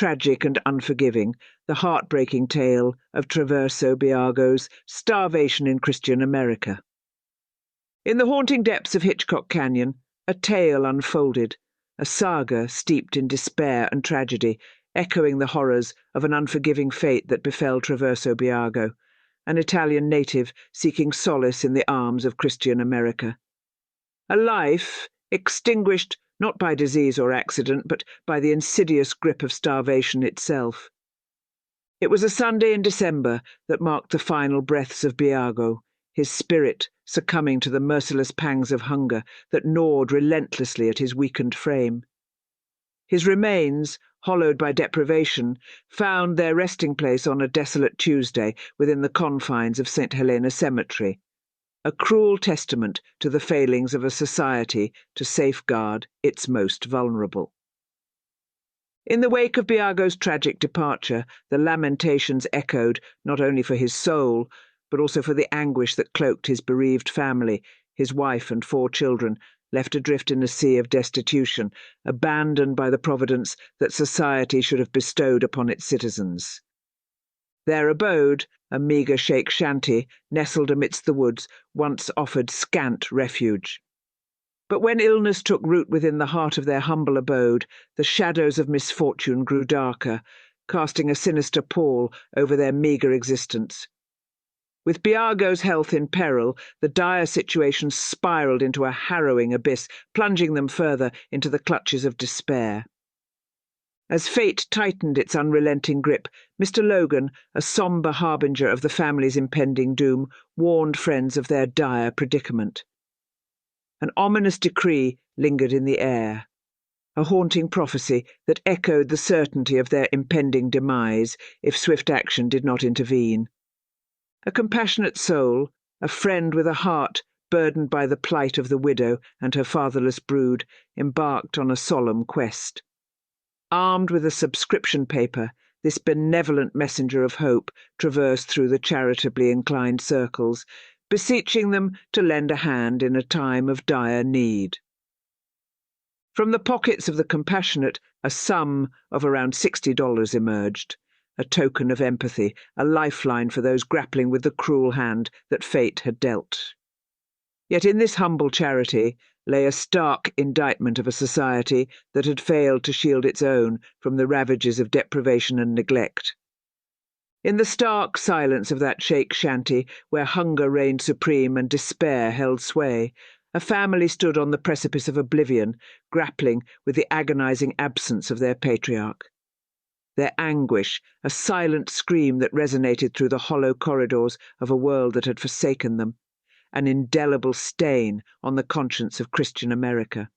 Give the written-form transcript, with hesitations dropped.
tragic and unforgiving, the heartbreaking tale of Traverso Biagos' Starvation in Christian America. In the haunting depths of Hitchcock Canyon, a tale unfolded, a saga steeped in despair and tragedy, echoing the horrors of an unforgiving fate that befell Traverso Biago, an Italian native seeking solace in the arms of Christian America. A life extinguished not by disease or accident, but by the insidious grip of starvation itself. It was a Sunday in December that marked the final breaths of Biago, his spirit succumbing to the merciless pangs of hunger that gnawed relentlessly at his weakened frame. His remains, hollowed by deprivation, found their resting place on a desolate Tuesday within the confines of St.Helena cemetery, a cruel testament to the failings of a society to safeguard its most vulnerable. In the wake of Biago's tragic departure, the lamentations echoed not only for his soul, but also for the anguish that cloaked his bereaved family, his wife and 4 children, left adrift in a sea of destitution, abandoned by the providence that society should have bestowed upon its citizens. Their abode, a meagre shanty nestled amidst the woods, once offered scant refuge. But when illness took root within the heart of their humble abode, the shadows of misfortune grew darker, casting a sinister pall over their meagre existence. With Biago's health in peril, the dire situation spiraled into a harrowing abyss, plunging them further into the clutches of despair. As fate tightened its unrelenting grip, Mr. Logan, a sombre harbinger of the family's impending doom, warned friends of their dire predicament. An ominous decree lingered in the air, a haunting prophecy that echoed the certainty of their impending demise if swift action did not intervene. A compassionate soul, a friend with a heart burdened by the plight of the widow and her fatherless brood, embarked on a solemn quest. Armed with a subscription paper, this benevolent messenger of hope traversed through the charitably inclined circles, beseeching them to lend a hand in a time of dire need. From the pockets of the compassionate, a sum of around $60 emerged, a token of empathy, a lifeline for those grappling with the cruel hand that fate had dealt. Yet in this humble charity lay a stark indictment of a society that had failed to shield its own from the ravages of deprivation and neglect. In the stark silence of that shanty, where hunger reigned supreme and despair held sway, a family stood on the precipice of oblivion, grappling with the agonizing absence of their patriarch. Their anguish, a silent scream that resonated through the hollow corridors of a world that had forsaken them, an indelible stain on the conscience of Christian America.